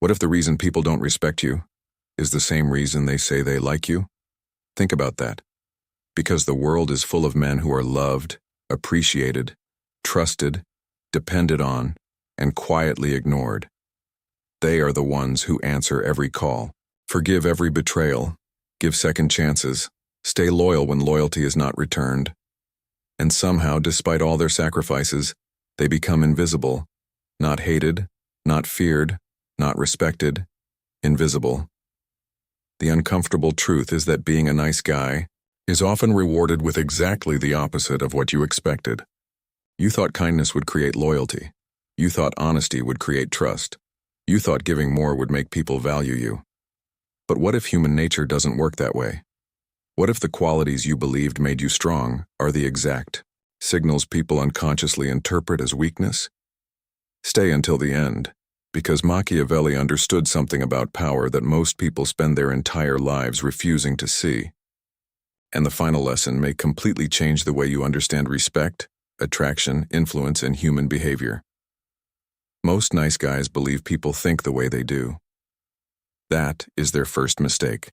What if the reason people don't respect you is the same reason they say they like you? Think about that. Because the world is full of men who are loved, appreciated, trusted, depended on, and quietly ignored. They are the ones who answer every call, forgive every betrayal, give second chances, stay loyal when loyalty is not returned. And somehow, despite all their sacrifices, they become invisible, not hated, not feared, not respected, invisible. The uncomfortable truth is that being a nice guy is often rewarded with exactly the opposite of what you expected. You thought kindness would create loyalty. You thought honesty would create trust. You thought giving more would make people value you. But what if human nature doesn't work that way? What if the qualities you believed made you strong are the exact signals people unconsciously interpret as weakness? Stay until the end, because Machiavelli understood something about power that most people spend their entire lives refusing to see. And the final lesson may completely change the way you understand respect, attraction, influence, and human behavior. Most nice guys believe people think the way they do. That is their first mistake.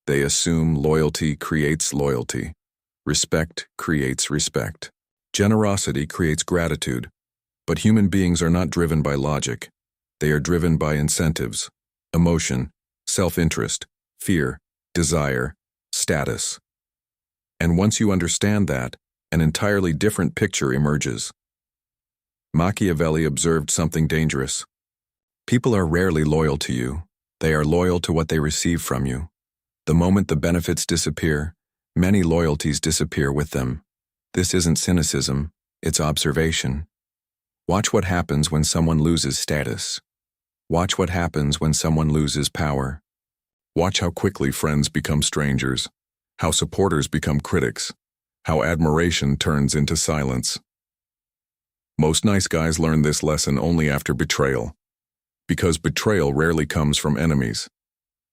They assume loyalty creates loyalty. Respect creates respect. Generosity creates gratitude. But human beings are not driven by logic. They are driven by incentives, emotion, self-interest, fear, desire, status. And once you understand that, an entirely different picture emerges. Machiavelli observed something dangerous. People are rarely loyal to you. They are loyal to what they receive from you. The moment the benefits disappear, many loyalties disappear with them. This isn't cynicism, it's observation. Watch what happens when someone loses status. Watch what happens when someone loses power. Watch how quickly friends become strangers, how supporters become critics, how admiration turns into silence. Most nice guys learn this lesson only after betrayal. Because betrayal rarely comes from enemies.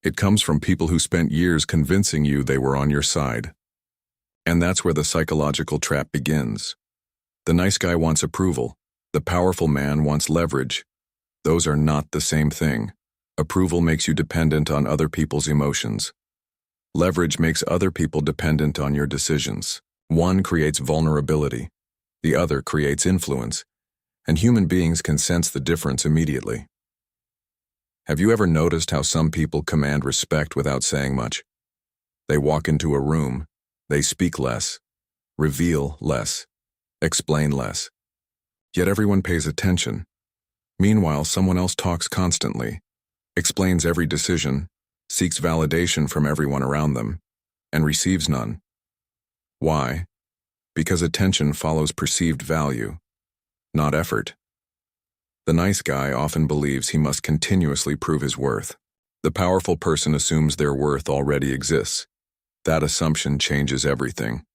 It comes from people who spent years convincing you they were on your side. And that's where the psychological trap begins. The nice guy wants approval. The powerful man wants leverage. Those are not the same thing. Approval makes you dependent on other people's emotions. Leverage makes other people dependent on your decisions. One creates vulnerability. The other creates influence. And human beings can sense the difference immediately. Have you ever noticed how some people command respect without saying much? They walk into a room, they speak less, reveal less, explain less. Yet everyone pays attention. Meanwhile, someone else talks constantly, explains every decision, seeks validation from everyone around them, and receives none. Why? Because attention follows perceived value, not effort. The nice guy often believes he must continuously prove his worth. The powerful person assumes their worth already exists. That assumption changes everything.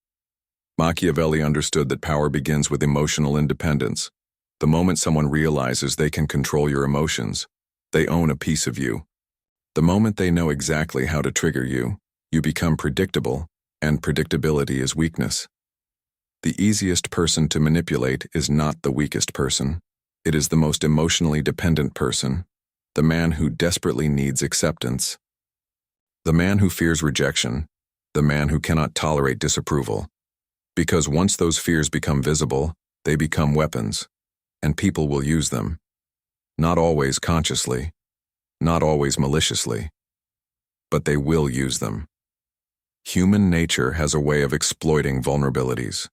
Machiavelli understood that power begins with emotional independence. The moment someone realizes they can control your emotions, they own a piece of you. The moment they know exactly how to trigger you, you become predictable, and predictability is weakness. The easiest person to manipulate is not the weakest person. It is the most emotionally dependent person, the man who desperately needs acceptance. The man who fears rejection, the man who cannot tolerate disapproval. Because once those fears become visible, they become weapons, and people will use them. Not always consciously, not always maliciously, but they will use them. Human nature has a way of exploiting vulnerabilities.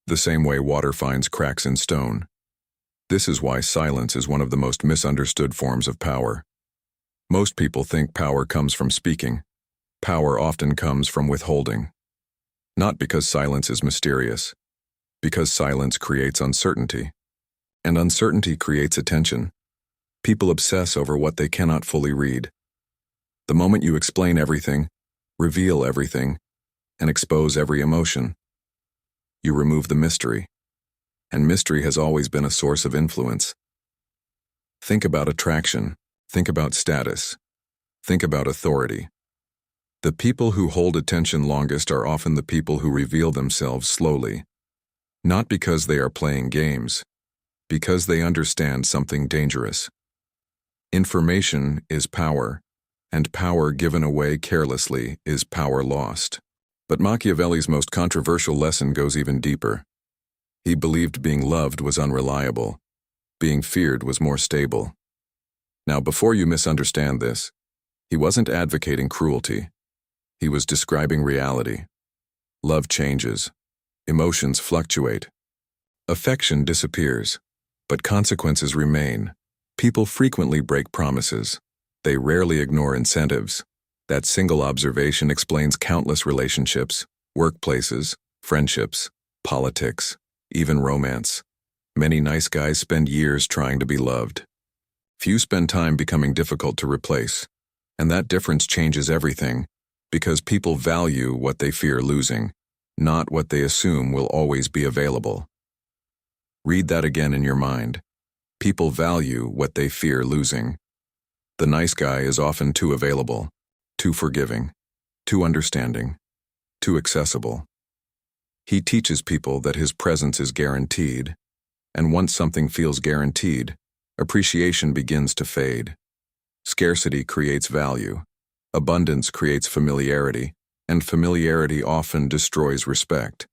The same way water finds cracks in stone. This is why silence is one of the most misunderstood forms of power. Most people think power comes from speaking. Power often comes from withholding. Not because silence is mysterious, because silence creates uncertainty. And uncertainty creates attention. People obsess over what they cannot fully read. The moment you explain everything, reveal everything, and expose every emotion, you remove the mystery. And mystery has always been a source of influence. Think about attraction. Think about status. Think about authority. The people who hold attention longest are often the people who reveal themselves slowly. Not because they are playing games, because they understand something dangerous. Information is power, and power given away carelessly is power lost. But Machiavelli's most controversial lesson goes even deeper. He believed being loved was unreliable. Being feared was more stable. Now, before you misunderstand this, he wasn't advocating cruelty. He was describing reality. Love changes. Emotions fluctuate. Affection disappears, but consequences remain. People frequently break promises. They rarely ignore incentives. That single observation explains countless relationships, workplaces, friendships, politics, even romance. Many nice guys spend years trying to be loved. Few spend time becoming difficult to replace. And that difference changes everything, because people value what they fear losing, not what they assume will always be available. Read that again in your mind. People value what they fear losing. The nice guy is often too available, too forgiving, too understanding, too accessible. He teaches people that his presence is guaranteed, and once something feels guaranteed, appreciation begins to fade. Scarcity creates value, abundance creates familiarity, and familiarity often destroys respect.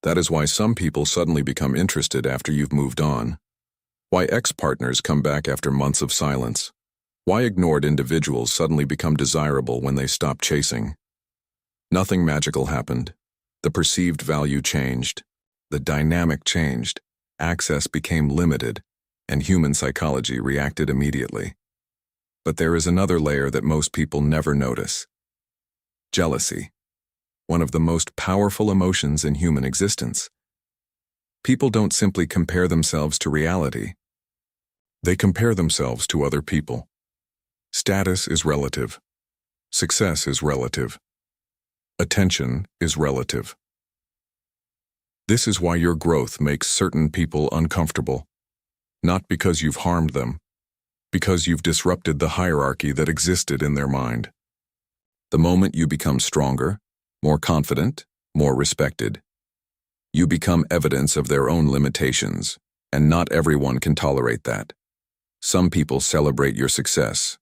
That is why some people suddenly become interested after you've moved on. Why ex-partners come back after months of silence. Why ignored individuals suddenly become desirable when they stop chasing. Nothing magical happened. The perceived value changed. The dynamic changed. Access became limited, and human psychology reacted immediately. But there is another layer that most people never notice. Jealousy. One of the most powerful emotions in human existence. People don't simply compare themselves to reality. They compare themselves to other people. Status is relative. Success is relative. Attention is relative. This is why your growth makes certain people uncomfortable. Not because you've harmed them, because you've disrupted the hierarchy that existed in their mind. The moment you become stronger, more confident, more respected, you become evidence of their own limitations, and not everyone can tolerate that. Some people celebrate your success,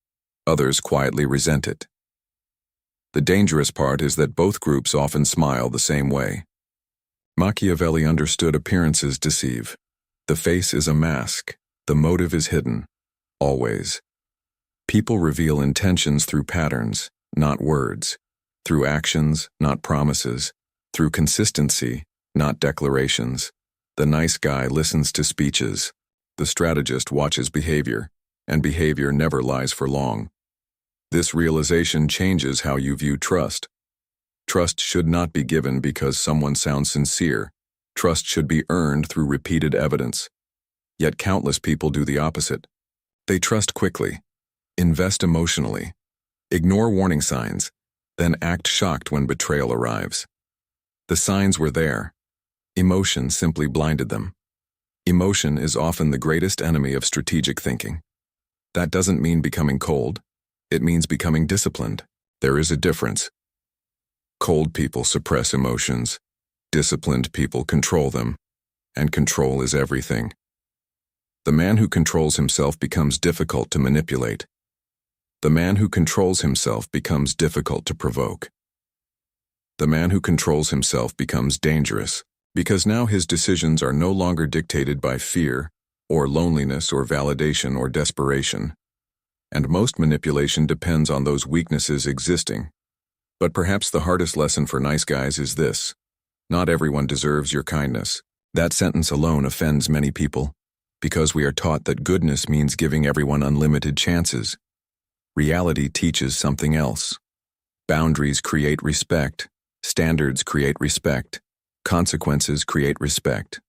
others quietly resent it. The dangerous part is that both groups often smile the same way. Machiavelli understood appearances deceive. The face is a mask, the motive is hidden, always. People reveal intentions through patterns, not words, through actions, not promises, through consistency, not declarations. The nice guy listens to speeches. The strategist watches behavior, and behavior never lies for long. This realization changes how you view trust. Trust should not be given because someone sounds sincere. Trust should be earned through repeated evidence. Yet countless people do the opposite. They trust quickly, invest emotionally, ignore warning signs, then act shocked when betrayal arrives. The signs were there. Emotion simply blinded them. Emotion is often the greatest enemy of strategic thinking. That doesn't mean becoming cold. It means becoming disciplined. There is a difference. Cold people suppress emotions. Disciplined people control them. And control is everything. The man who controls himself becomes difficult to manipulate. The man who controls himself becomes difficult to provoke. The man who controls himself becomes dangerous, because now his decisions are no longer dictated by fear, or loneliness, or validation, or desperation. And most manipulation depends on those weaknesses existing. But perhaps the hardest lesson for nice guys is this: not everyone deserves your kindness. That sentence alone offends many people, because we are taught that goodness means giving everyone unlimited chances. Reality teaches something else. Boundaries create respect. Standards create respect. Consequences create respect.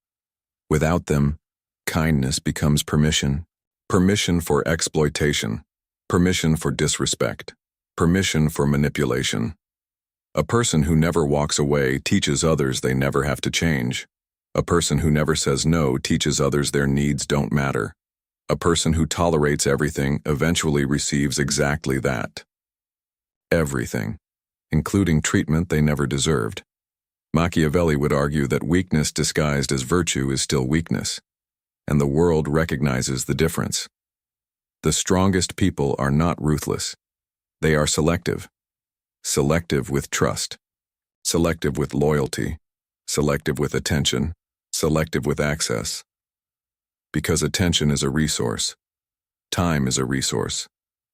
Without them, kindness becomes permission. Permission for exploitation. Permission for disrespect. Permission for manipulation. A person who never walks away teaches others they never have to change. A person who never says no teaches others their needs don't matter. A person who tolerates everything eventually receives exactly that. Everything, including treatment they never deserved. Machiavelli would argue that weakness disguised as virtue is still weakness, and the world recognizes the difference. The strongest people are not ruthless. They are selective. Selective with trust. Selective with loyalty. Selective with attention. Selective with access. Because attention is a resource. Time is a resource.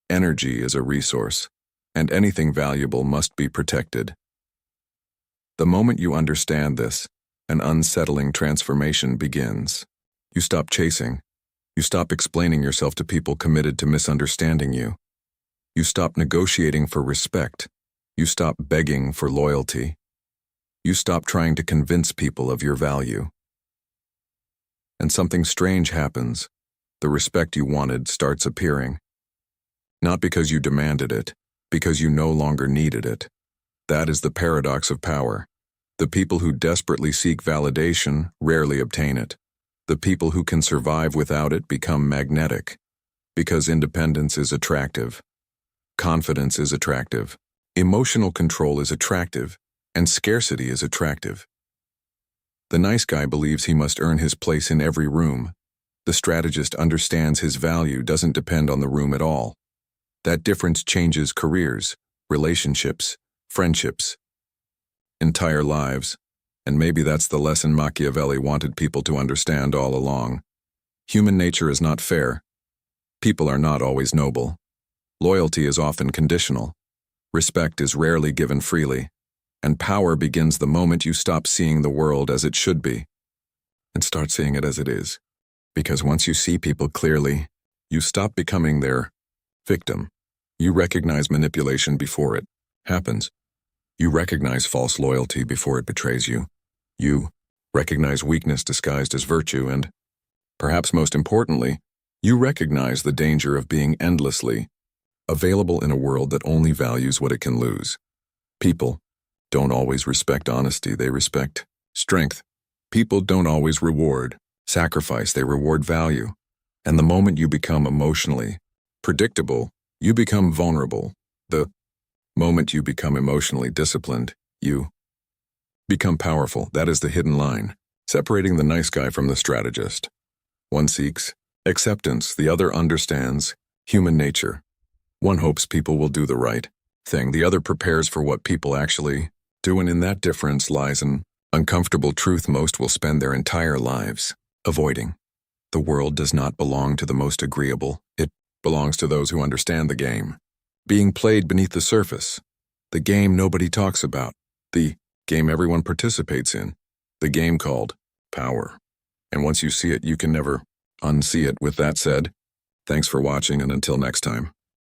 Energy is a resource. And anything valuable must be protected. The moment you understand this, an unsettling transformation begins. You stop chasing. You stop explaining yourself to people committed to misunderstanding you. You stop negotiating for respect. You stop begging for loyalty. You stop trying to convince people of your value. And something strange happens. The respect you wanted starts appearing. Not because you demanded it, because you no longer needed it. That is the paradox of power. The people who desperately seek validation rarely obtain it. The people who can survive without it become magnetic. Because independence is attractive. Confidence is attractive. Emotional control is attractive. And scarcity is attractive. The nice guy believes he must earn his place in every room. The strategist understands his value doesn't depend on the room at all. That difference changes careers, relationships, friendships, entire lives. And maybe that's the lesson Machiavelli wanted people to understand all along. Human nature is not fair. People are not always noble. Loyalty is often conditional. Respect is rarely given freely. And power begins the moment you stop seeing the world as it should be and start seeing it as it is. Because once you see people clearly, you stop becoming their victim. You recognize manipulation before it happens. You recognize false loyalty before it betrays you. You recognize weakness disguised as virtue and, perhaps most importantly, you recognize the danger of being endlessly available in a world that only values what it can lose. People don't always respect honesty, they respect strength. People don't always reward sacrifice, they reward value. And the moment you become emotionally predictable, you become vulnerable. The moment you become emotionally disciplined, you become powerful. That is the hidden line, separating the nice guy from the strategist. One seeks acceptance, the other understands human nature. One hopes people will do the right thing, the other prepares for what people actually do, and in that difference lies an uncomfortable truth most will spend their entire lives avoiding. The world does not belong to the most agreeable. It belongs to those who understand the game. Being played beneath the surface. The game nobody talks about. The game everyone participates in. The game called power. And once you see it, you can never unsee it. With that said, thanks for watching, and until next time.